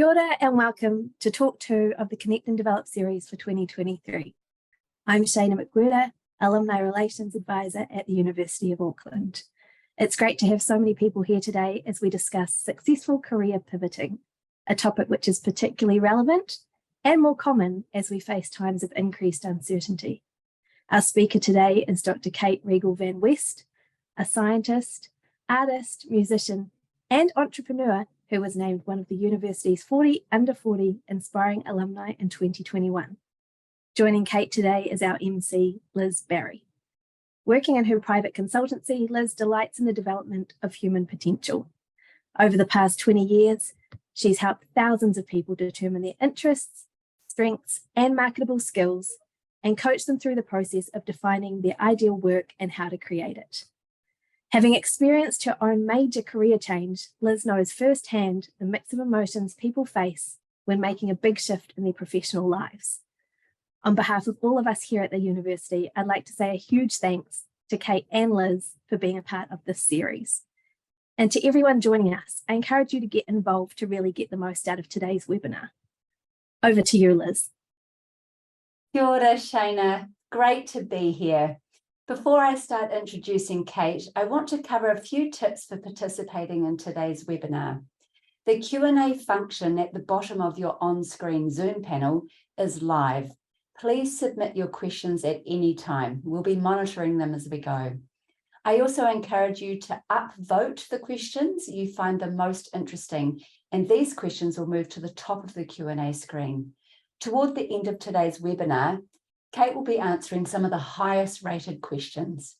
Kia ora and welcome to Talk 2 of the Connect and Develop series for 2023. I'm Shana McWhirter, Alumni Relations Advisor at the University of Auckland. It's great to have so many people here today as we discuss successful career pivoting, a topic which is particularly relevant and more common as we face times of increased uncertainty. Our speaker today is Dr. Kate Riegle van West, a scientist, artist, musician, and entrepreneur who was named one of the university's 40 under 40 inspiring alumni in 2021. Joining Kate today is our MC, Liz Barry. Working in her private consultancy, Liz delights in the development of human potential. Over the past 20 years, she's helped thousands of people determine their interests, strengths, and marketable skills, and coach them through the process of defining their ideal work and how to create it. Having experienced her own major career change, Liz knows firsthand the mix of emotions people face when making a big shift in their professional lives. On behalf of all of us here at the university, I'd like to say a huge thanks to Kate and Liz for being a part of this series. And to everyone joining us, I encourage you to get involved to really get the most out of today's webinar. Over to you, Liz. Kia ora, Shana. Great to be here. Before I start introducing Kate, I want to cover a few tips for participating in today's webinar. The Q&A function at the bottom of your on-screen Zoom panel is live. Please submit your questions at any time. We'll be monitoring them as we go. I also encourage you to upvote the questions you find the most interesting, and these questions will move to the top of the Q&A screen. Toward the end of today's webinar, Kate will be answering some of the highest rated questions.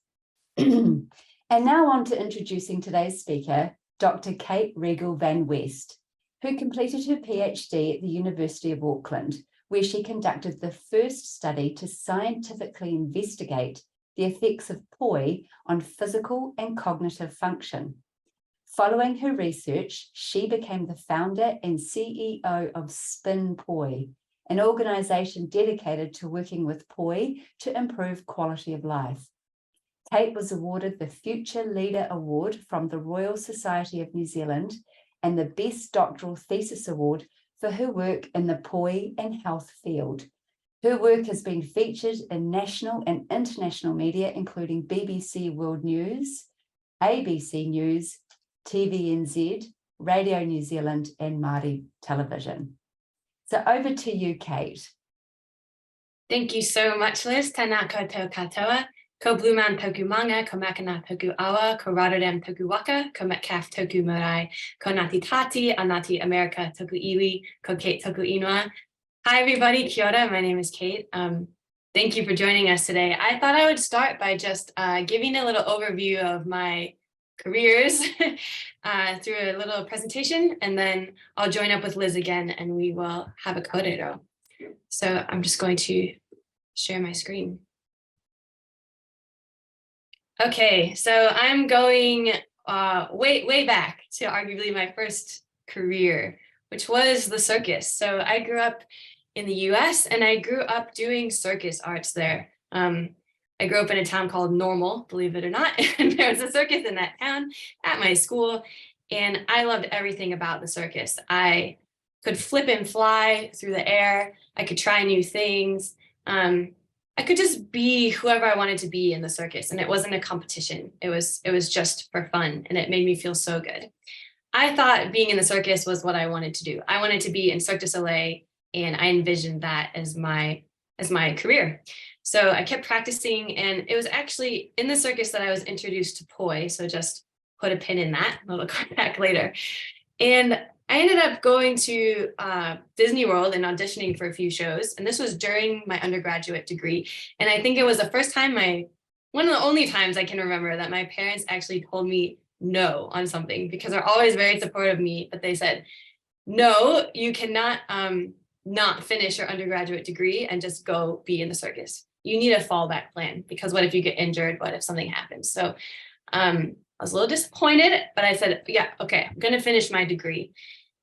And now on to introducing today's speaker, Dr. Kate Riegle van West, who completed her PhD at the University of Auckland, where she conducted the first study to scientifically investigate the effects of poi on physical and cognitive function. Following her research, she became the founder and CEO of SpinPoi, an organisation dedicated to working with poi to improve quality of life. Kate was awarded the Future Leader Award from the Royal Society of New Zealand and the Best Doctoral Thesis Award for her work in the poi and health field. Her work has been featured in national and international media, including BBC World News, ABC News, TVNZ, Radio New Zealand, and Māori Television. So over to you, Kate. Thank you so much, Liz. Tēnā koutou katoa. Ko Blueman toku manga, ko Makana toku awa, ko Rotterdam toku waka, ko Metcalf toku marae, ko Ngāti Tāti, a Ngāti America toku iwi, ko Kate toku ingoa. Hi, everybody. Kia ora. My name is Kate. Thank you for joining us today. I thought I would start by just giving a little overview of my careers through a little presentation, and then I'll join up with Liz again and we will have a kōrero. So I'm just going to share my screen. Okay, so I'm going way back to arguably my first career, which was the circus. So I grew up in the US and I grew up doing circus arts there. I grew up in a town called Normal, believe it or not, and there was a circus in that town at my school, and I loved everything about the circus. I could flip and fly through the air. I could try new things. I could just be whoever I wanted to be in the circus, and it wasn't a competition. It was just for fun, and it made me feel so good. I thought being in the circus was what I wanted to do. I wanted to be in Cirque du Soleil, and I envisioned that as my career. So I kept practicing, and it was actually in the circus that I was introduced to poi. So just put a pin in that, we'll come back later. And I ended up going to Disney World and auditioning for a few shows. And this was during my undergraduate degree. And I think it was the first time one of the only times I can remember that my parents actually told me no on something, because they're always very supportive of me, but they said, no, you cannot not finish your undergraduate degree and just go be in the circus. You need a fallback plan, because what if you get injured? What if something happens? So I was a little disappointed, but I said, yeah, okay, I'm going to finish my degree.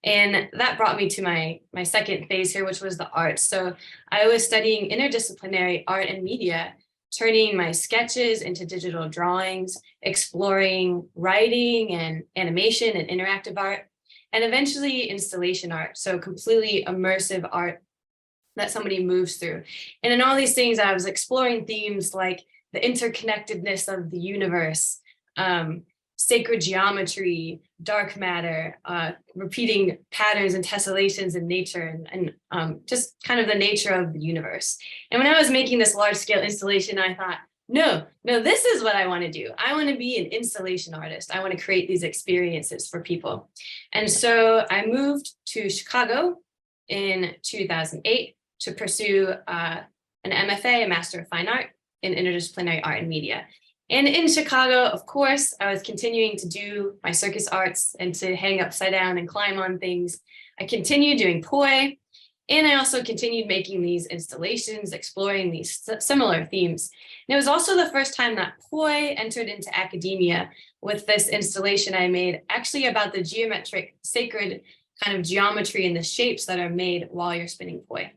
And that brought me to my second phase here, which was the arts. So I was studying interdisciplinary art and media, turning my sketches into digital drawings, exploring writing and animation and interactive art. and eventually installation art. So completely immersive art that somebody moves through. And in all these things, I was exploring themes like the interconnectedness of the universe, sacred geometry, dark matter, repeating patterns and tessellations in nature, and just kind of the nature of the universe. And when I was making this large scale installation, I thought, no, this is what I want to do. I want to be an installation artist. I want to create these experiences for people. And so I moved to Chicago in 2008 to pursue an MFA, a Master of Fine Art in Interdisciplinary Art and Media. And in Chicago, of course, I was continuing to do my circus arts and to hang upside down and climb on things. I continued doing poi, and I also continued making these installations, exploring these similar themes. And it was also the first time that poi entered into academia with this installation I made, actually about the geometric, sacred kind of geometry and the shapes that are made while you're spinning poi.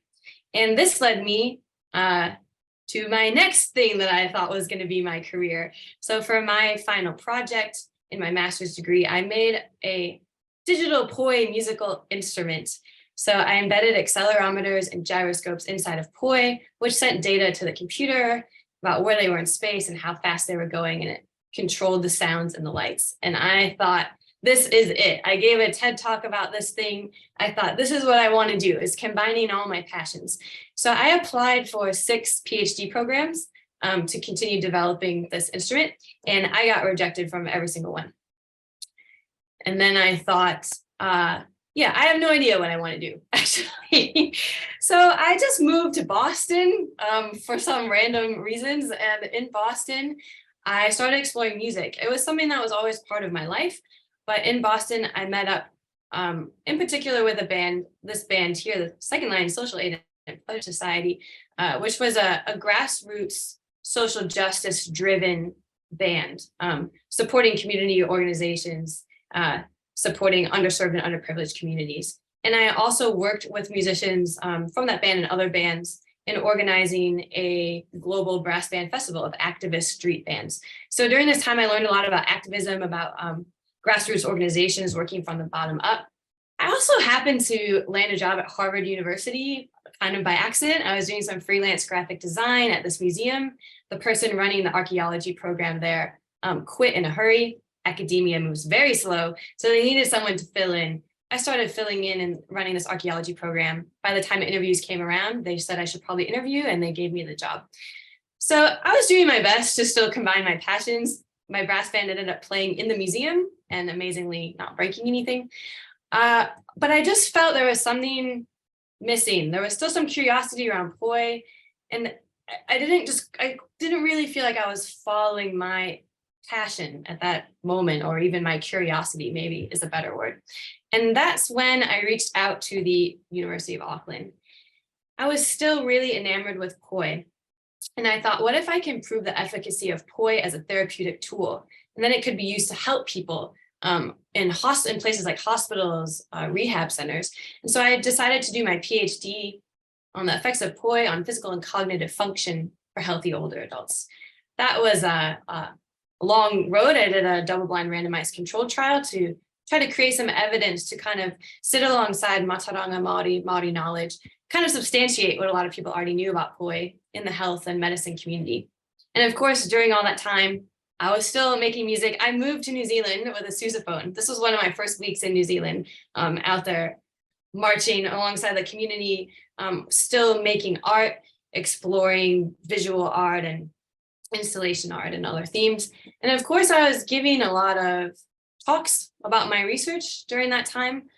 And this led me to my next thing that I thought was going to be my career. So for my final project in my master's degree, I made a digital poi musical instrument. So I embedded accelerometers and gyroscopes inside of poi, which sent data to the computer about where they were in space and how fast they were going, and it controlled the sounds and the lights. And I thought, this is it. I gave a TED talk about this thing. I thought, this is what I want to do, is combining all my passions. So I applied for 6 PhD programs to continue developing this instrument, and I got rejected from every single one. And then I thought, yeah, I have no idea what I want to do, actually. So I just moved to Boston for some random reasons. And in Boston, I started exploring music. It was something that was always part of my life. But in Boston, I met up in particular with a band, this band here, the Second Line Social Aid and Pleasure Society, which was a grassroots social justice driven band, supporting community organizations, supporting underserved and underprivileged communities. And I also worked with musicians from that band and other bands in organizing a global brass band festival of activist street bands. So during this time, I learned a lot about activism, about grassroots organizations working from the bottom up. I also happened to land a job at Harvard University, kind of by accident. I was doing some freelance graphic design at this museum. The person running the archaeology program there quit in a hurry. Academia moves very slow, so they needed someone to fill in. I started filling in and running this archaeology program. By the time interviews came around, they said I should probably interview, and they gave me the job. So I was doing my best to still combine my passions. My brass band ended up playing in the museum and amazingly not breaking anything. But I just felt there was something missing. There was still some curiosity around poi, and I didn't really feel like I was following my passion at that moment, or even my curiosity, maybe is a better word. And that's when I reached out to the University of Auckland. I was still really enamored with poi. And I thought, what if I can prove the efficacy of poi as a therapeutic tool? And then it could be used to help people in places like hospitals, rehab centers. And so I decided to do my PhD on the effects of poi on physical and cognitive function for healthy older adults. That was a long road. I did a double-blind randomized controlled trial to try to create some evidence to kind of sit alongside Mataranga Māori knowledge, kind of substantiate what a lot of people already knew about poi in the health and medicine community. And of course, during all that time, I was still making music. I moved to New Zealand with a sousaphone. This was one of my first weeks in New Zealand, out there marching alongside the community, still making art, exploring visual art and installation art and other themes. And of course, I was giving a lot of talks about my research during that time,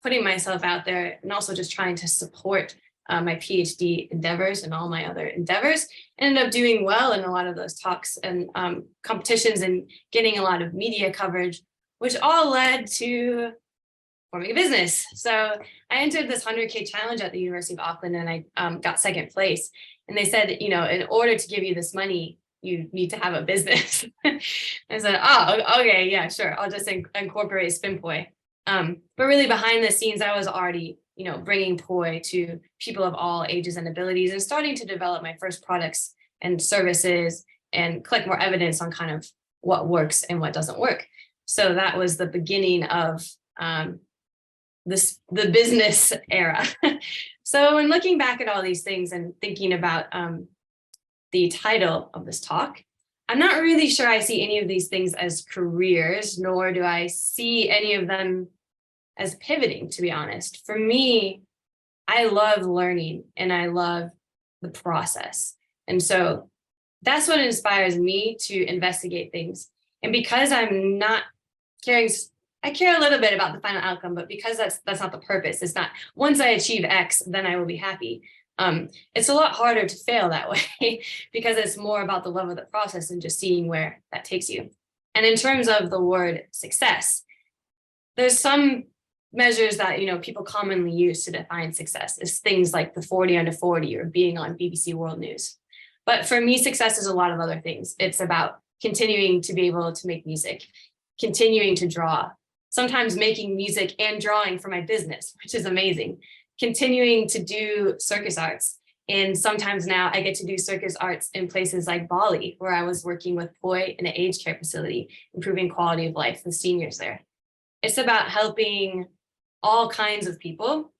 putting myself out there, and also just trying to support my PhD endeavors and all my other endeavors. Ended up doing well in a lot of those talks and competitions, and getting a lot of media coverage, which all led to forming a business. So I entered this 100K challenge at the University of Auckland, and I got second place. And they said, you know, in order to give you this money, you need to have a business. I said, oh, okay, yeah, sure. I'll just incorporate SpinPoi. But really behind the scenes, I was already, you know, bringing poi to people of all ages and abilities, and starting to develop my first products and services and collect more evidence on kind of what works and what doesn't work. So that was the beginning of the business era. So when looking back at all these things and thinking about the title of this talk, I'm not really sure I see any of these things as careers, nor do I see any of them as pivoting, to be honest. For me, I love learning and I love the process. And so that's what inspires me to investigate things. And because I'm not caring, I care a little bit about the final outcome, but because that's not the purpose. It's not once I achieve X, then I will be happy. It's a lot harder to fail that way because it's more about the love of the process and just seeing where that takes you. And in terms of the word success, there's some measures that, you know, people commonly use to define success is things like the 40 under 40 or being on BBC World News. But for me, success is a lot of other things. It's about continuing to be able to make music, continuing to draw, sometimes making music and drawing for my business, which is amazing, continuing to do circus arts. And sometimes now I get to do circus arts in places like Bali, where I was working with Poi in an aged care facility, improving quality of life for seniors there. It's about helping all kinds of people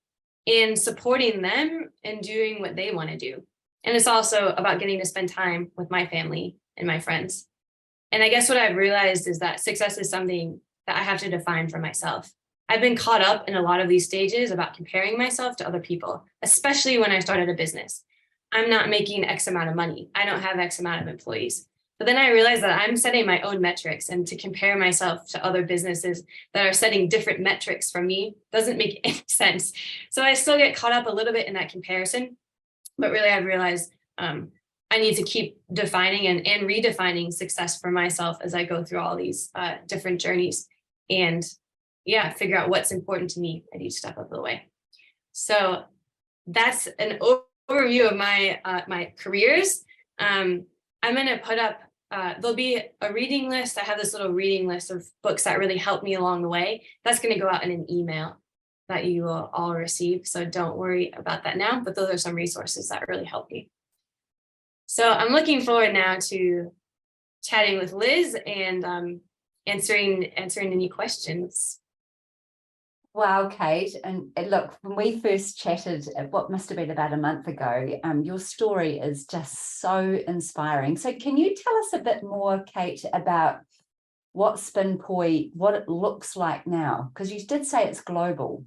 and supporting them and doing what they want to do. And it's also about getting to spend time with my family and my friends. And I guess what I've realized is that success is something that I have to define for myself. I've been caught up in a lot of these stages about comparing myself to other people, especially when I started a business. I'm not making X amount of money. I don't have X amount of employees. But then I realized that I'm setting my own metrics, and to compare myself to other businesses that are setting different metrics from me doesn't make any sense. So I still get caught up a little bit in that comparison, but really I've realized I need to keep defining and redefining success for myself as I go through all these different journeys and figure out what's important to me at each step of the way. So that's an overview of my careers. I'm going to put up, there'll be a reading list. I have this little reading list of books that really helped me along the way. That's going to go out in an email that you will all receive. So don't worry about that now, but those are some resources that really help me. So I'm looking forward now to chatting with Liz and answering any questions. Wow, Kate. And look, when we first chatted, what must have been about a month ago, your story is just so inspiring. So can you tell us a bit more, Kate, about what SpinPoi, what it looks like now? Because you did say it's global.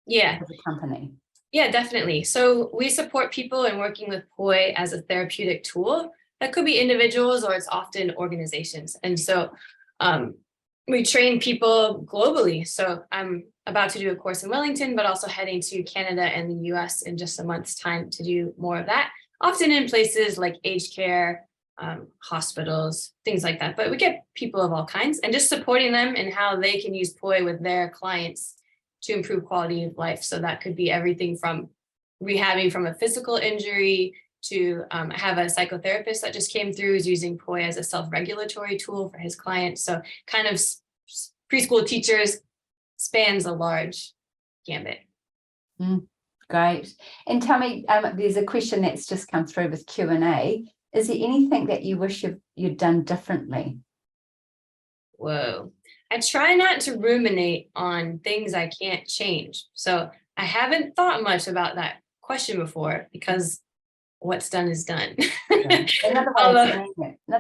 Yeah. As a company. Yeah, definitely. So we support people in working with Poi as a therapeutic tool. That could be individuals or it's often organizations. And so we train people globally. So I'm about to do a course in Wellington, but also heading to Canada and the US in just a month's time to do more of that, often in places like aged care, hospitals, things like that. But we get people of all kinds and just supporting them in how they can use Poi with their clients to improve quality of life. So that could be everything from rehabbing from a physical injury to have a psychotherapist that just came through, is using Poi as a self-regulatory tool for his clients. So kind of preschool teachers, spans a large gambit. Great. And tell me, there's a question that's just come through with Q&A. Is there anything that you wish you'd done differently? Whoa. I try not to ruminate on things I can't change. So I haven't thought much about that question before because what's done is done. Another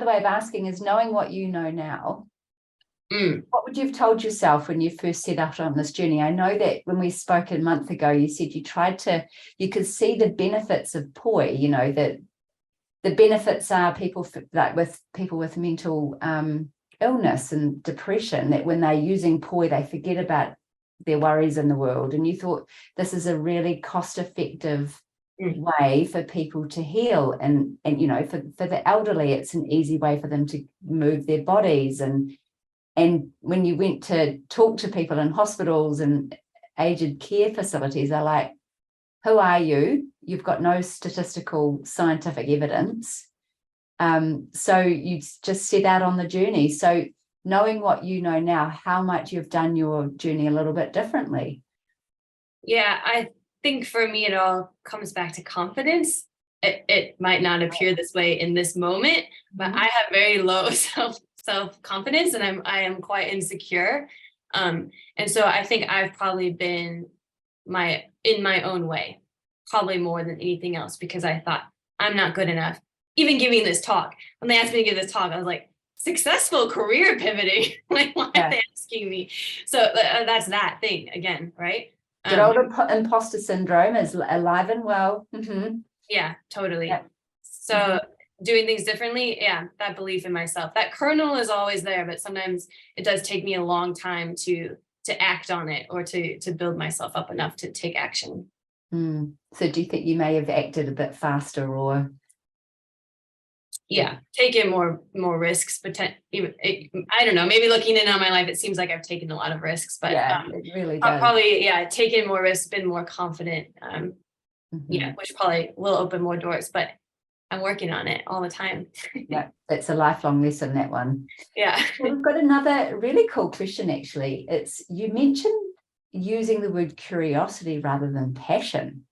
way of asking is, knowing what you know now, what would you have told yourself when you first set out on this journey? I know that when we spoke a month ago, you said you could see the benefits of Poi, you know, that the benefits are people with mental illness and depression, that when they're using Poi, they forget about their worries in the world. And you thought this is a really cost-effective way for people to heal. And you know, for the elderly, it's an easy way for them to move their bodies. And when you went to talk to people in hospitals and aged care facilities, they're like, who are you? You've got no statistical scientific evidence. So you just set out on the journey. So knowing what you know now, how much you've done your journey a little bit differently? Yeah, I think for me, it all comes back to confidence. It might not appear this way in this moment, but I have very low self-confidence and I am quite insecure. And so I think I've probably been in my own way, probably more than anything else, because I thought I'm not good enough. Even giving this talk, when they asked me to give this talk, I was like, successful career pivoting. Like, why are they asking me? So that's that thing again, right? Good old imposter syndrome is alive and well. Yeah, totally. So doing things differently, that belief in myself, that kernel is always there, but sometimes it does take me a long time to act on it, or to build myself up enough to take action. So do you think you may have acted a bit faster, or taken more risks, but I don't know, maybe looking in on my life, it seems like I've taken a lot of risks, but it really does. I've probably taken more risks, been more confident, which probably will open more doors, but I'm working on it all the time. It's a lifelong lesson, that one. Well, we've got another really cool question, actually. It's, you mentioned using the word curiosity rather than passion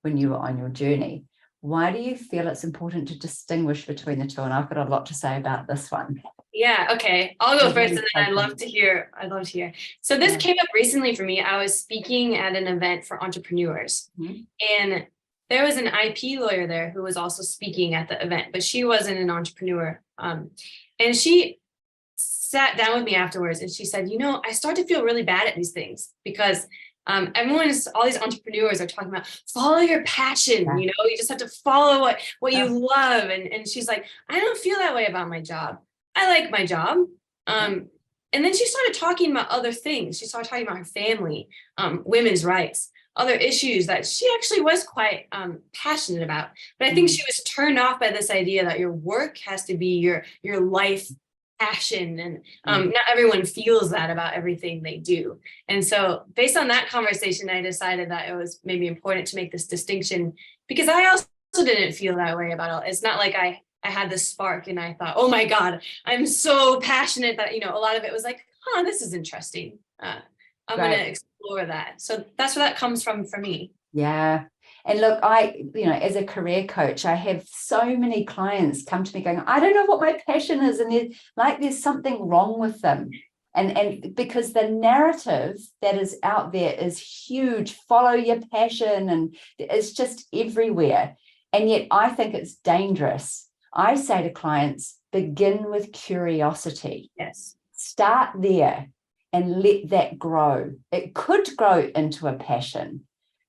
when you were on your journey. Why do you feel it's important to distinguish between the two? And I've got a lot to say about this one. Okay. I'll go first, and then I'd love to hear. So this came up recently for me. I was speaking at an event for entrepreneurs, and there was an IP lawyer there who was also speaking at the event, but she wasn't an entrepreneur. And she sat down with me afterwards, and she said, I start to feel really bad at these things, because all these entrepreneurs are talking about follow your passion. You just have to follow what you love. And she's like, I don't feel that way about my job. I like my job. And then she started talking about other things. She started talking about her family, women's rights, other issues that she actually was quite passionate about. But I think she was turned off by this idea that your work has to be your life passion, and not everyone feels that about everything they do. And so based on that conversation, I decided that it was maybe important to make this distinction, because I also didn't feel that way about it. It's not like I had this spark and I thought, oh my God, I'm so passionate that, a lot of it was like, this is interesting. I'm going to explore that. So that's where that comes from for me. Yeah. And look, as a career coach, I have so many clients come to me going, I don't know what my passion is. And there's something wrong with them. And because the narrative that is out there is huge, follow your passion, and it's just everywhere. And yet I think it's dangerous. I say to clients, begin with curiosity. Yes. Start there and let that grow. It could grow into a passion.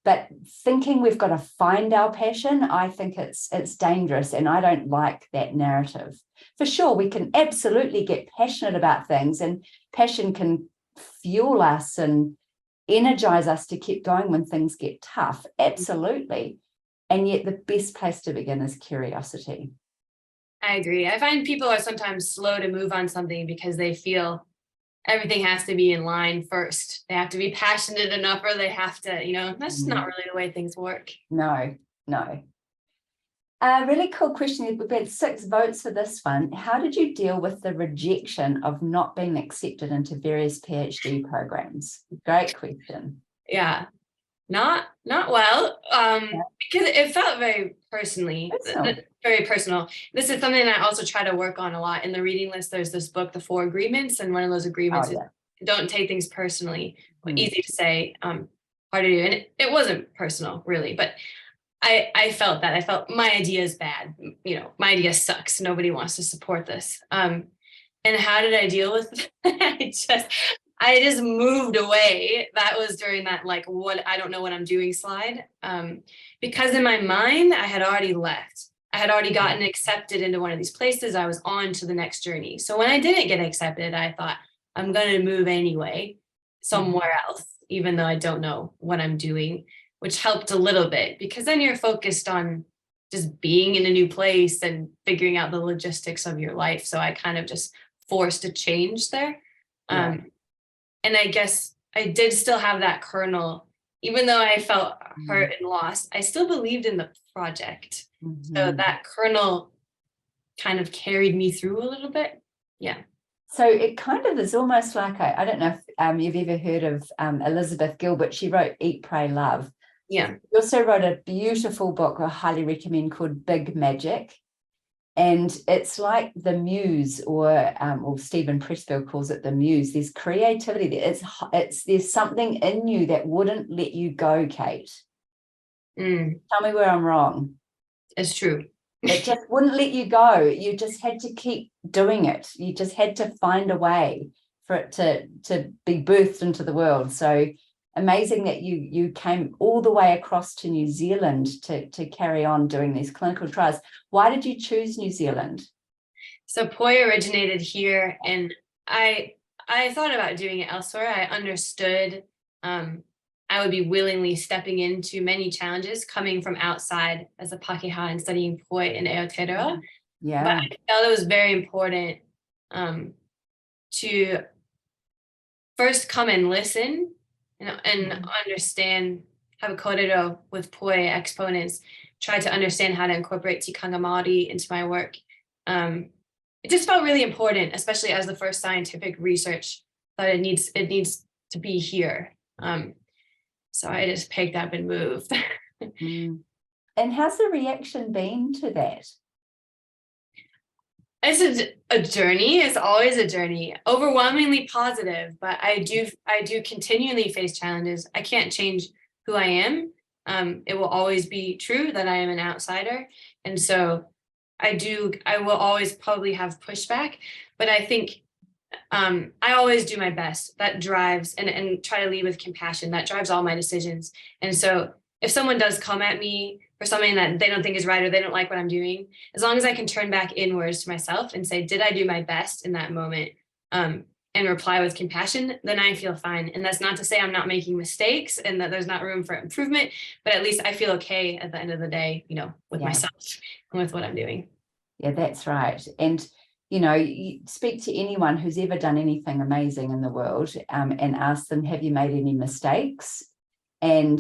But thinking we've got to find our passion, I think it's dangerous, and I don't like that narrative. For sure, we can absolutely get passionate about things, and passion can fuel us and energize us to keep going when things get tough. Absolutely. And yet the best place to begin is curiosity. I agree. I find people are sometimes slow to move on something because they feel everything has to be in line first. They have to be passionate enough, or they have to, that's just not really the way things work. No. Really cool question. We've had 6 votes for this one. How did you deal with the rejection of not being accepted into various PhD programs? Great question. Yeah, not well, because it felt very very personal. This is something I also try to work on a lot. In the reading list, there's this book, The 4 Agreements, and one of those agreements is don't take things personally. Easy to say, hard to do. And it wasn't personal, really, but I felt that. I felt my idea is bad. My idea sucks. Nobody wants to support this. And how did I deal with it? I just moved away. That was during that, what I don't know what I'm doing slide. Because in my mind, I had already left. I had already gotten accepted into one of these places. I was on to the next journey. So when I didn't get accepted, I thought, I'm going to move anyway, somewhere else, even though I don't know what I'm doing, which helped a little bit, because then you're focused on just being in a new place and figuring out the logistics of your life. So I kind of just forced a change there. And I guess I did still have that kernel, even though I felt hurt and lost, I still believed in the project. So that kernel kind of carried me through a little bit. Yeah. So it kind of is almost like, I don't know if you've ever heard of Elizabeth Gilbert. She wrote Eat, Pray, Love. Yeah. She also wrote a beautiful book I highly recommend called Big Magic. And it's like the muse, or Stephen Pressfield calls it the muse. There's creativity there. There's something in you that wouldn't let you go, Kate. Tell me where I'm wrong. It's true. It just wouldn't let you go. You just had to keep doing it. You just had to find a way for it to be birthed into the world. So amazing that you came all the way across to New Zealand to carry on doing these clinical trials. Why did you choose New Zealand? So Poi originated here, and I thought about doing it elsewhere. I understood I would be willingly stepping into many challenges coming from outside as a Pakeha and studying Poi in Aotearoa. Yeah. But I felt it was very important to first come and listen and understand, have a kōrero with Poi exponents, try to understand how to incorporate tikanga Māori into my work. It just felt really important, especially as the first scientific research, that it needs to be here. So I just picked up and moved. And how's the reaction been to that? It's a journey. It's always a journey. Overwhelmingly positive, but I do continually face challenges. I can't change who I am. It will always be true that I am an outsider, and so I will always probably have pushback. But I think I always do my best. That drives, and try to lead with compassion. That drives all my decisions. And so if someone does come at me for something that they don't think is right, or they don't like what I'm doing, as long as I can turn back inwards to myself and say, did I do my best in that moment? And reply with compassion, then I feel fine. And that's not to say I'm not making mistakes and that there's not room for improvement, but at least I feel okay at the end of the day, with myself and with what I'm doing. Yeah, that's right. And you speak to anyone who's ever done anything amazing in the world, and ask them, have you made any mistakes? And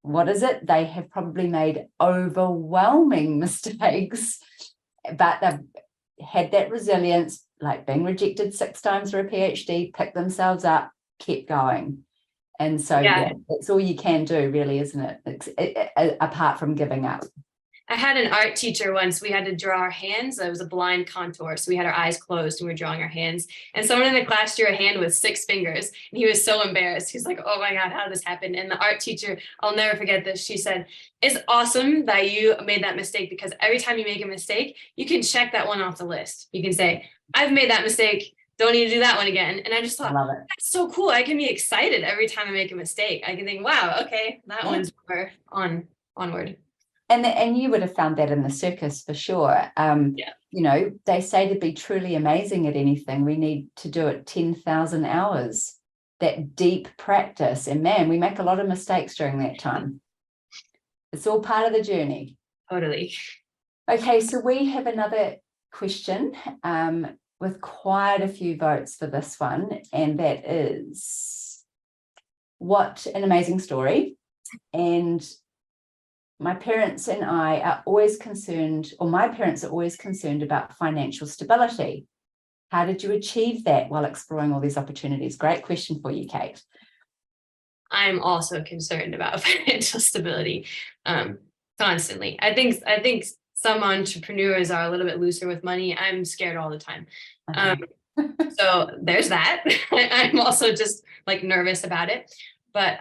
what is it? They have probably made overwhelming mistakes, but they've had that resilience, like being rejected 6 times for a PhD, picked themselves up, kept going. And so that's all you can do, really, isn't it? Apart from giving up. I had an art teacher once. We had to draw our hands. It was a blind contour. So we had our eyes closed and we were drawing our hands. And someone in the class drew a hand with 6 fingers. And he was so embarrassed. He's like, oh my God, how did this happen? And the art teacher, I'll never forget this. She said, it's awesome that you made that mistake, because every time you make a mistake, you can check that one off the list. You can say, I've made that mistake. Don't need to do that one again. And I just thought, that's so cool. I can be excited every time I make a mistake. I can think, wow, okay, that one's onward. And you would have found that in the circus for sure. They say to be truly amazing at anything, we need to do it 10,000 hours, that deep practice. And man, we make a lot of mistakes during that time. It's all part of the journey. Totally. Okay, so we have another question with quite a few votes for this one. And that is, what an amazing story. And my parents and I are always concerned, or my parents are always concerned about financial stability. How did you achieve that while exploring all these opportunities? Great question for you, Kate. I'm also concerned about financial stability constantly. I think some entrepreneurs are a little bit looser with money. I'm scared all the time. So there's that. I'm also just like nervous about it. But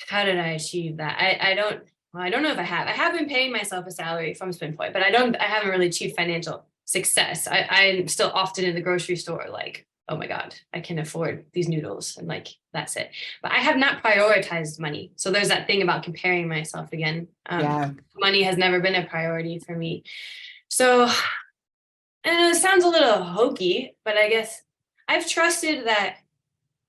how did I achieve that? I don't know if I have. I have been paying myself a salary from SpinPoi, but I haven't really achieved financial success. I'm still often in the grocery store like, oh my God, I can afford these noodles, and like, that's it. But I have not prioritized money. So there's that thing about comparing myself again. Money has never been a priority for me. So, and it sounds a little hokey, but I guess I've trusted that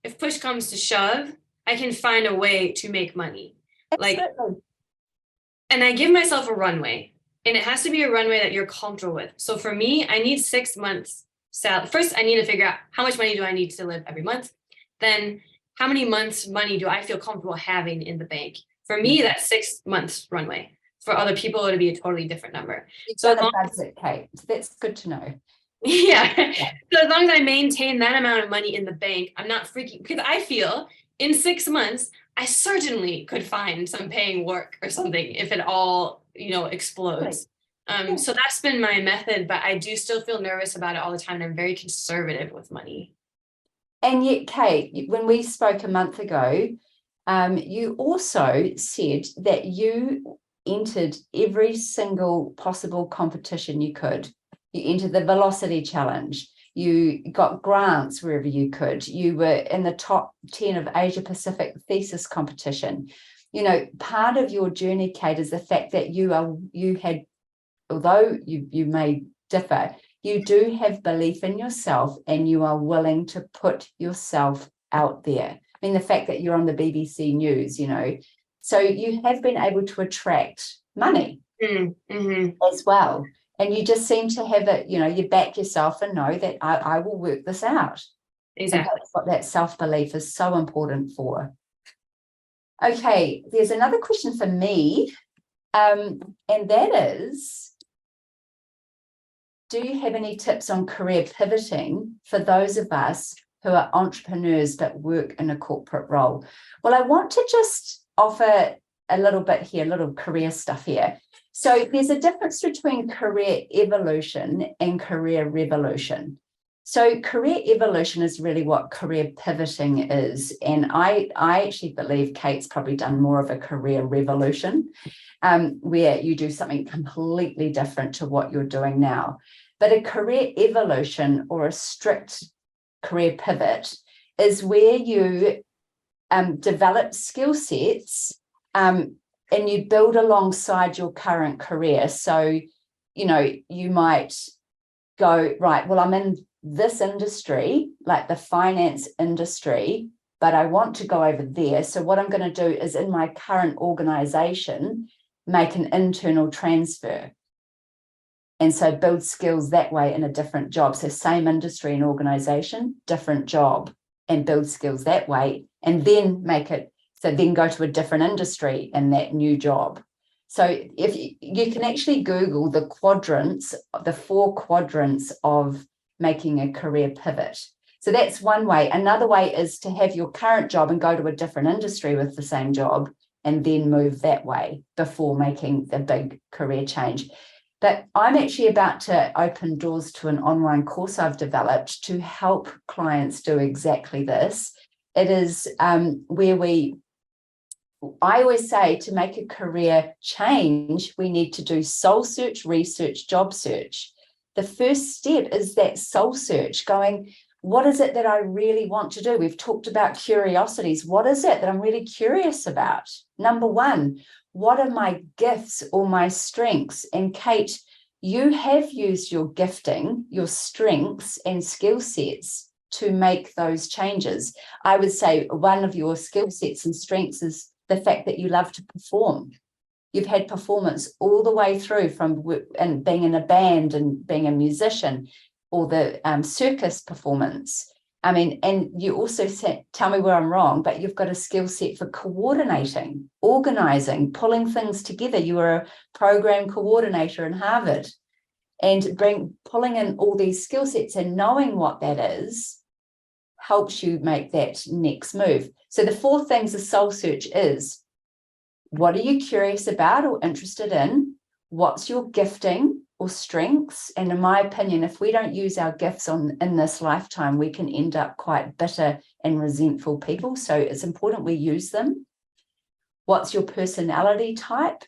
if push comes to shove, I can find a way to make money. And I give myself a runway, and it has to be a runway that you're comfortable with. So for me, I need 6 months salary. First, I need to figure out how much money do I need to live every month. Then how many months money do I feel comfortable having in the bank? For me, that's 6 months runway. For other people, it'll be a totally different number. So budget, Kate. That's good to know. Yeah. So as long as I maintain that amount of money in the bank, I'm not freaking, because I feel in 6 months, I certainly could find some paying work or something if it all, explodes. So that's been my method, but I do still feel nervous about it all the time. And I'm very conservative with money. And yet, Kate, when we spoke a month ago, you also said that you entered every single possible competition you could. You entered the Velocity Challenge. You got grants wherever you could. You were in the top 10 of Asia Pacific thesis competition. You know, part of your journey, Kate, is the fact that although you may differ, you do have belief in yourself and you are willing to put yourself out there. I mean, the fact that you're on the BBC News, you know, so you have been able to attract money as well. And you just seem to have it, you know, you back yourself and know that I will work this out. Exactly. And that's what that self-belief is so important for. Okay, there's another question for me, and that is, do you have any tips on career pivoting for those of us who are entrepreneurs but work in a corporate role? Well, I want to just offer a little bit here, a little career stuff here. So there's a difference between career evolution and career revolution. So career evolution is really what career pivoting is. And I actually believe Kate's probably done more of a career revolution, where you do something completely different to what you're doing now. But a career evolution or a strict career pivot is where you develop skill sets and you build alongside your current career. So, you know, you might go, right, well, I'm in this industry, like the finance industry, but I want to go over there. So what I'm going to do is in my current organization, make an internal transfer. And so build skills that way in a different job. So same industry and organization, different job, and build skills that way, and then make it, so then go to a different industry in that new job. So if you can actually Google the quadrants, the 4 quadrants of making a career pivot. So that's one way. Another way is to have your current job and go to a different industry with the same job and then move that way before making the big career change. But I'm actually about to open doors to an online course I've developed to help clients do exactly this. It is where I always say to make a career change, we need to do soul search, research, job search. The first step is that soul search, going, what is it that I really want to do? We've talked about curiosities. What is it that I'm really curious about? Number 1, what are my gifts or my strengths? And Kate, you have used your gifting, your strengths and skill sets to make those changes. I would say one of your skill sets and strengths is the fact that you love to perform. You've had performance all the way through from and being in a band and being a musician, or the circus performance. I mean, and you also said, tell me where I'm wrong, but you've got a skill set for coordinating, organizing, pulling things together. You were a program coordinator in Harvard, and pulling in all these skill sets and knowing what that is helps you make that next move. So the 4 things a soul search is: what are you curious about or interested in? What's your gifting or strengths? And in my opinion, if we don't use our gifts in this lifetime, we can end up quite bitter and resentful people. So it's important we use them. What's your personality type?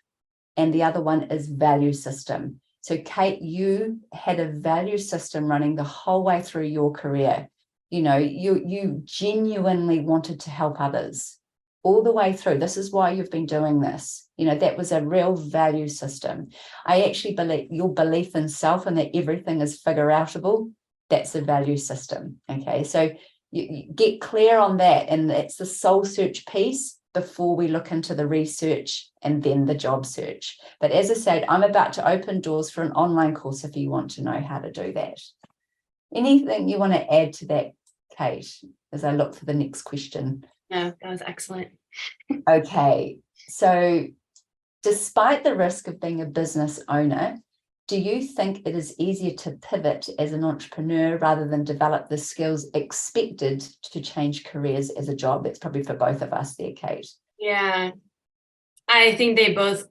And the other one is value system. So Kate, you had a value system running the whole way through your career. You know, you genuinely wanted to help others all the way through. This is why you've been doing this. You know, that was a real value system. I actually believe your belief in self and that everything is figure outable, that's a value system. Okay, so you get clear on that, and that's the soul search piece before we look into the research and then the job search. But as I said, I'm about to open doors for an online course if you want to know how to do that. Anything you want to add to that, Kate, as I look for the next question? No, that was excellent. Okay, so despite the risk of being a business owner, do you think it is easier to pivot as an entrepreneur rather than develop the skills expected to change careers as a job? That's probably for both of us there, Kate. Yeah, I think they both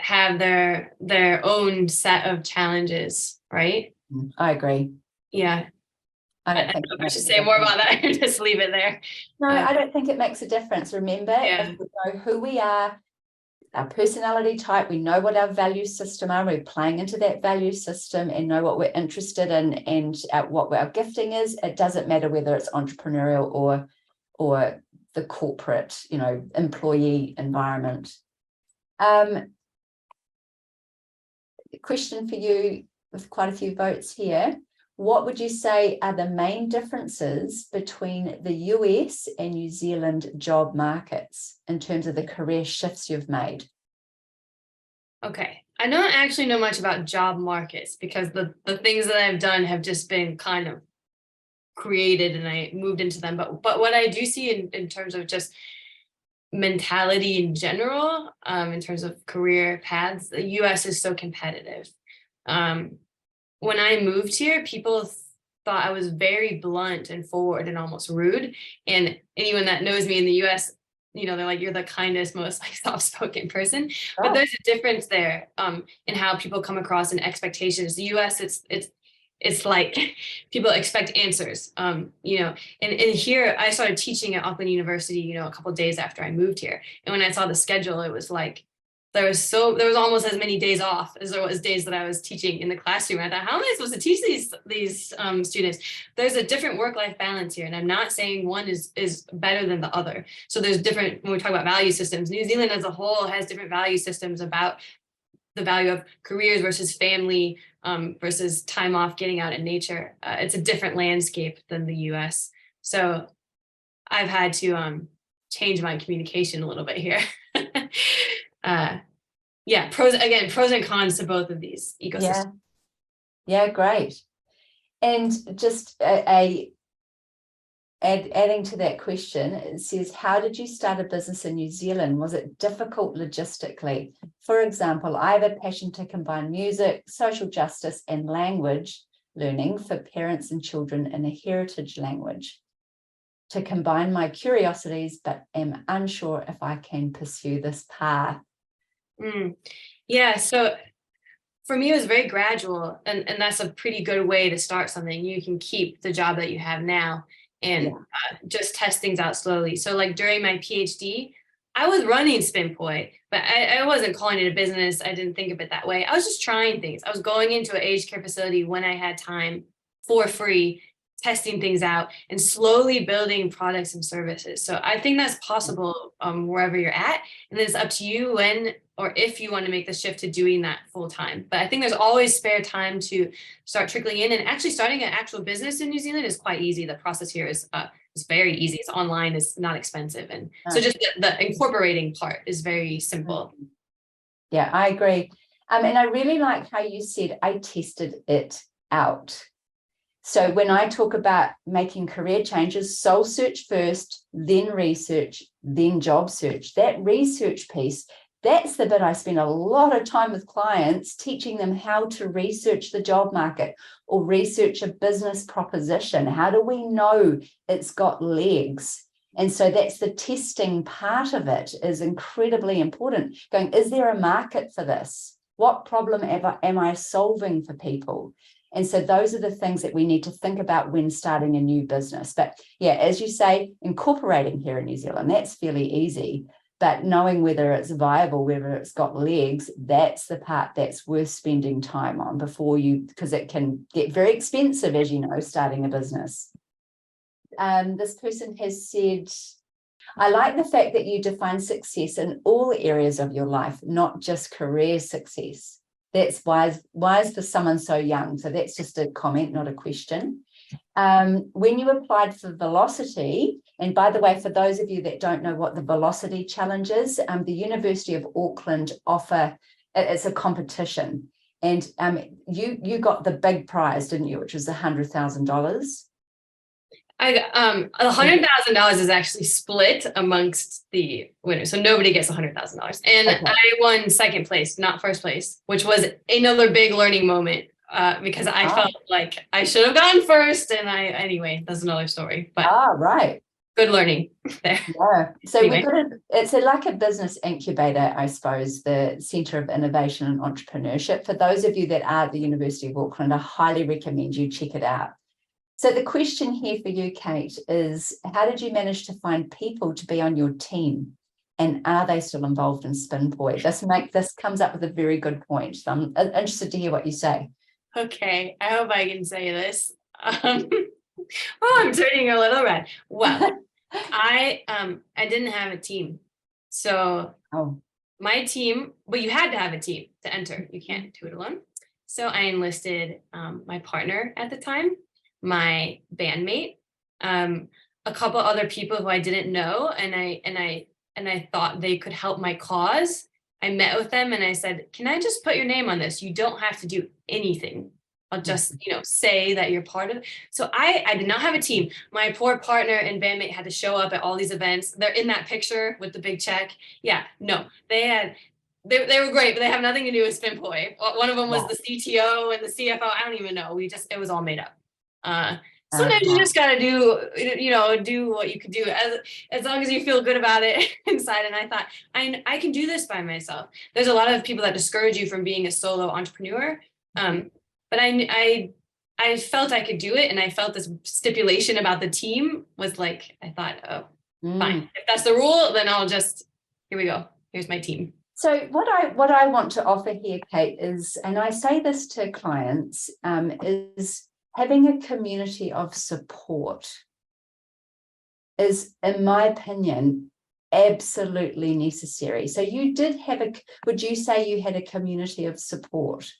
have their own set of challenges, right? I agree. Yeah. I don't I think don't know if I should say more about that or just leave it there. No, I don't think it makes a difference. Remember, if we know who we are, our personality type, we know what our value system are, we're playing into that value system and know what we're interested in and what our gifting is. It doesn't matter whether it's entrepreneurial or the corporate, employee environment. Question for you, with quite a few votes here. What would you say are the main differences between the US and New Zealand job markets in terms of the career shifts you've made? Okay. I don't actually know much about job markets because the things that I've done have just been kind of created and I moved into them. But what I do see in terms of just mentality in general, in terms of career paths, the US is so competitive. When I moved here, people thought I was very blunt and forward and almost rude. And anyone that knows me in the US, they're like, you're the kindest, most like soft-spoken person. Oh. But there's a difference there in how people come across and expectations. The US, it's like people expect answers, and here I started teaching at Auckland University, a couple of days after I moved here. And when I saw the schedule, it was like, there was almost as many days off as there was days that I was teaching in the classroom. I thought, how am I supposed to teach these students? There's a different work-life balance here. And I'm not saying one is better than the other. So there's different, when we talk about value systems, New Zealand as a whole has different value systems about the value of careers versus family, versus time off, getting out in nature. It's a different landscape than the US. So I've had to change my communication a little bit here. Pros and cons to both of these ecosystems. Yeah, great. And just adding to that question, it says, how did you start a business in New Zealand? Was it difficult logistically? For example, I have a passion to combine music, social justice, and language learning for parents and children in a heritage language. To combine my curiosities, but am unsure if I can pursue this path. Yeah, so for me, it was very gradual, and that's a pretty good way to start something. You can keep the job that you have now and just test things out slowly. So like during my PhD, I was running SpinPoi, but I wasn't calling it a business. I didn't think of it that way. I was just trying things. I was going into an aged care facility when I had time for free, testing things out and slowly building products and services. So I think that's possible wherever you're at. And then it's up to you when or if you want to make the shift to doing that full time. But I think there's always spare time to start trickling in, and actually starting an actual business in New Zealand is quite easy. The process here is very easy. It's online, it's not expensive. And so just the incorporating part is very simple. Yeah, I agree. And I really like how you said, I tested it out. So when I talk about making career changes, soul search first, then research, then job search. That research piece, that's the bit I spend a lot of time with clients, teaching them how to research the job market or research a business proposition. How do we know it's got legs? And so that's the testing part of it is incredibly important. Going, is there a market for this? What problem am I solving for people? And so those are the things that we need to think about when starting a new business. But yeah, as you say, incorporating here in New Zealand, that's fairly easy. But knowing whether it's viable, whether it's got legs, that's the part that's worth spending time on before because it can get very expensive, as you know, starting a business. This person has said, I like the fact that you define success in all areas of your life, not just career success. That's wise for someone so young. So that's just a comment, not a question. When you applied for Velocity, and by the way, for those of you that don't know what the Velocity Challenge is, the University of Auckland it's a competition. And you got the big prize, didn't you, which was $100,000? I got $100,000 is actually split amongst the winners, so nobody gets $100,000. And okay. I won second place, not first place, which was another big learning moment because I felt like I should have gone first. And anyway, that's another story. But right. good learning there. Yeah. So Anyway. it's like a business incubator, I suppose, the Centre of Innovation and Entrepreneurship. For those of you that are at the University of Auckland, I highly recommend you check it out. So the question here for you, Kate, is how did you manage to find people to be on your team? And are they still involved in SpinPoi? This comes up with a very good point. So I'm interested to hear what you say. Okay, I hope I can say this. I'm turning a little red. Well, I didn't have a team. So my team, but you had to have a team to enter. You can't do it alone. So I enlisted my partner at the time, my bandmate, a couple other people who I didn't know, and I thought they could help my cause. I met with them and I said, can I just put your name on this? You don't have to do anything. I'll just, say that you're part of it. So I did not have a team. My poor partner and bandmate had to show up at all these events. They're in that picture with the big check. Yeah, no, they were great, but they have nothing to do with SpinPoi. One of them was the CTO and the CFO. I don't even know. It was all made up. Sometimes you just got to do what you can do as long as you feel good about it inside. And I thought, I can do this by myself. There's a lot of people that discourage you from being a solo entrepreneur. But I felt I could do it. And I felt this stipulation about the team was like, I thought, fine. If that's the rule, then here we go. Here's my team. So what I want to offer here, Kate, is, and I say this to clients, is having a community of support is, in my opinion, absolutely necessary. So you did would you say you had a community of support?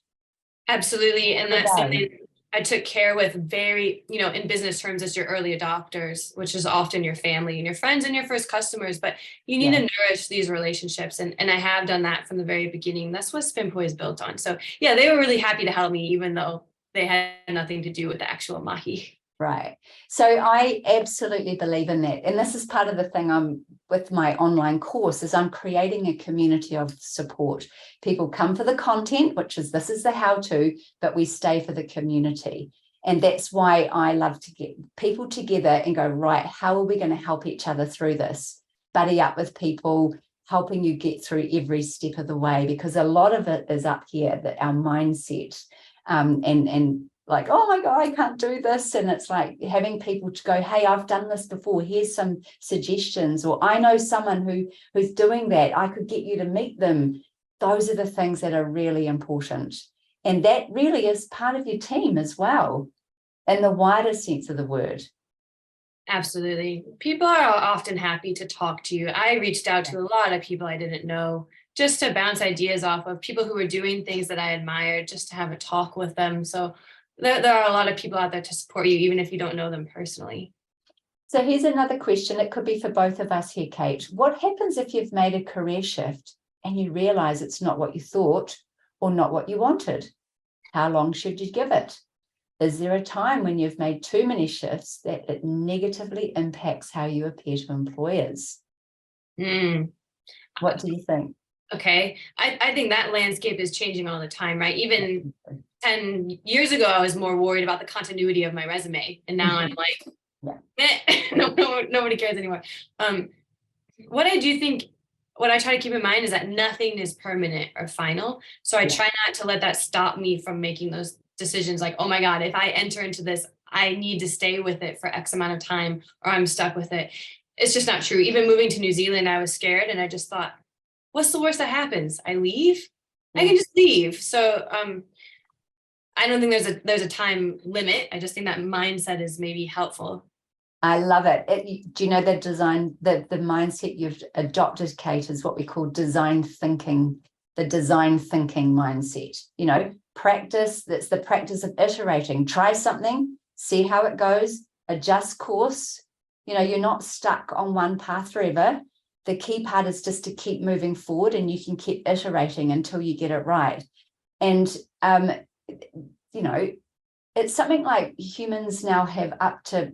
Absolutely. And that's something I took care with very, in business terms, as your early adopters, which is often your family and your friends and your first customers, but you need to nourish these relationships. And I have done that from the very beginning. That's what SpinPoi is built on. So yeah, they were really happy to help me, even though they had nothing to do with the actual mahi. Right. So I absolutely believe in that. And this is part of the thing I'm with my online course is I'm creating a community of support. People come for the content, this is the how-to, but we stay for the community. And that's why I love to get people together and go, right, how are we going to help each other through this? Buddy up with people, helping you get through every step of the way, because a lot of it is up here, that our mindset and like, oh my God, I can't do this. And it's like having people to go, hey, I've done this before. Here's some suggestions. Or I know someone who's doing that. I could get you to meet them. Those are the things that are really important. And that really is part of your team as well, in the wider sense of the word. Absolutely. People are often happy to talk to you. I reached out to a lot of people I didn't know just to bounce ideas off of, people who were doing things that I admired, just to have a talk with them. So there are a lot of people out there to support you, even if you don't know them personally. So here's another question. It could be for both of us here, Kate. What happens if you've made a career shift and you realize it's not what you thought or not what you wanted? How long should you give it? Is there a time when you've made too many shifts that it negatively impacts how you appear to employers? What do you think? Okay. I think that landscape is changing all the time, right? Even 10 years ago, I was more worried about the continuity of my resume. And now I'm like, nobody cares anymore. What I try to keep in mind is that nothing is permanent or final. So I try not to let that stop me from making those decisions. Like, oh my God, if I enter into this, I need to stay with it for X amount of time, or I'm stuck with it. It's just not true. Even moving to New Zealand, I was scared, and I just thought, what's the worst that happens? I leave? I can just leave. So I don't think there's a time limit. I just think that mindset is maybe helpful. I love it. Do you know the mindset you've adopted, Kate, is what we call design thinking, the design thinking mindset. Practice, that's the practice of iterating. Try something, see how it goes, adjust course. You're not stuck on one path forever. The key part is just to keep moving forward, and you can keep iterating until you get it right. And, it's something like humans now have up to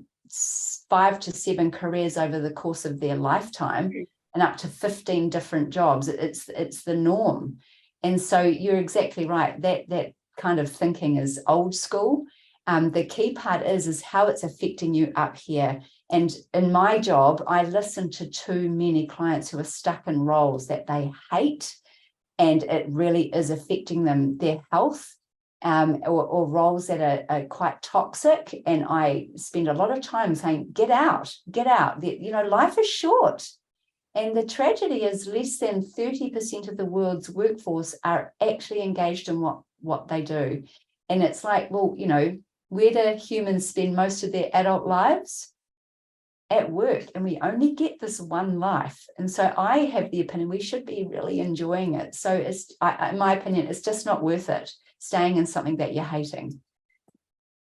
5 to 7 careers over the course of their lifetime, and up to 15 different jobs. It's the norm. And so you're exactly right. That kind of thinking is old school. The key part is how it's affecting you up here. And in my job, I listen to too many clients who are stuck in roles that they hate, and it really is affecting them, their health, or roles that are quite toxic. And I spend a lot of time saying, get out. Life is short. And the tragedy is less than 30% of the world's workforce are actually engaged in what they do. And it's like, well, where do humans spend most of their adult lives? At work. And we only get this one life. And so I have the opinion we should be really enjoying it. So in my opinion, it's just not worth it staying in something that you're hating.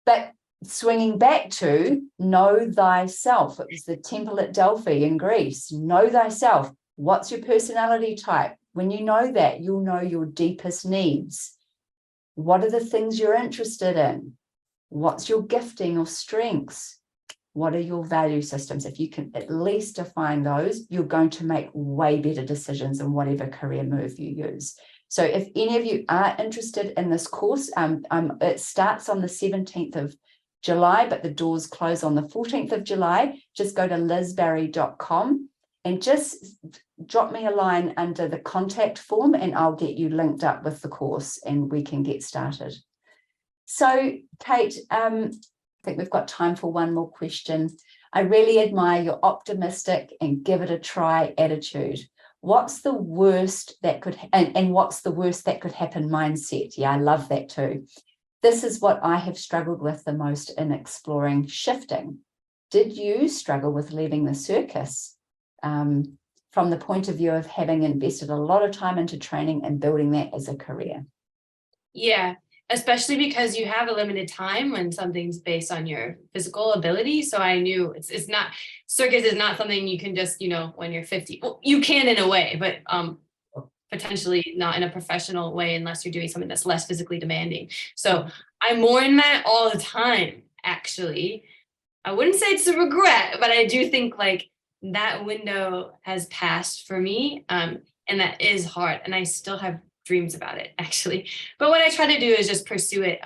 But swinging back to know thyself. It was the temple at Delphi in Greece. Know thyself. What's your personality type? When you know that, you'll know your deepest needs. What are the things you're interested in? What's your gifting or strengths? What are your value systems? If you can at least define those, you're going to make way better decisions in whatever career move you use. So if any of you are interested in this course, it starts on the 17th of July, but the doors close on the 14th of July. Just go to lizbarry.com and just drop me a line under the contact form and I'll get you linked up with the course and we can get started. So, Kate, I think we've got time for one more question. I really admire your optimistic and give it a try attitude. What's the worst that could, and what's the worst that could happen mindset? Yeah, I love that too. This is what I have struggled with the most in exploring shifting. Did you struggle with leaving the circus from the point of view of having invested a lot of time into training and building that as a career? Yeah, especially because you have a limited time when something's based on your physical ability. So I knew it's not, circus is not something you can just, when you're 50, well, you can in a way, but potentially not in a professional way unless you're doing something that's less physically demanding. So I mourn that all the time, actually. I wouldn't say it's a regret, but I do think like that window has passed for me. And that is hard. And I still have dreams about it, actually. But what I try to do is just pursue it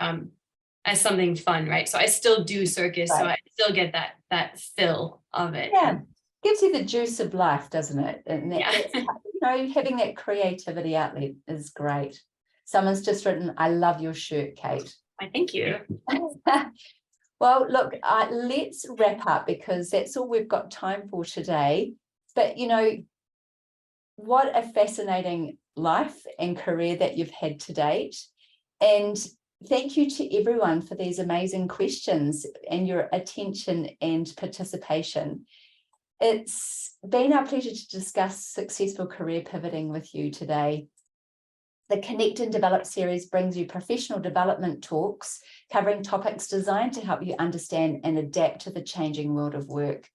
as something fun, right? So I still do circus, right. So I still get that fill of it. Yeah, gives you the juice of life, doesn't it? And yeah. Having that creativity outlet is great. Someone's just written, I love your shirt, Kate. Thank you. Well, look, let's wrap up because that's all we've got time for today. But, what a fascinating life and career that you've had to date. And thank you to everyone for these amazing questions and your attention and participation. It's been our pleasure to discuss successful career pivoting with you today. The Connect and Develop series brings you professional development talks covering topics designed to help you understand and adapt to the changing world of work.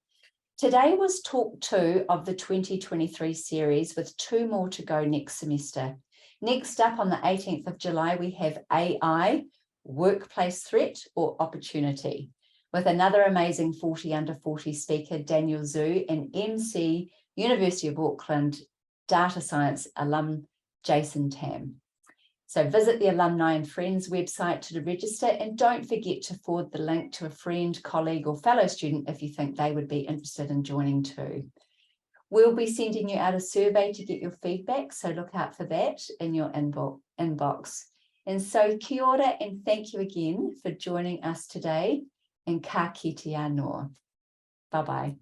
Today was talk 2 of the 2023 series with 2 more to go next semester. Next up on the 18th of July, we have AI, Workplace Threat or Opportunity, with another amazing 40 under 40 speaker, Daniel Zhu, and MC, University of Auckland, data science alum, Jason Tam. So visit the Alumni and Friends website to register and don't forget to forward the link to a friend, colleague or fellow student if you think they would be interested in joining too. We'll be sending you out a survey to get your feedback, so look out for that in your inbox. And so kia ora and thank you again for joining us today and ka kite anō. Bye-bye.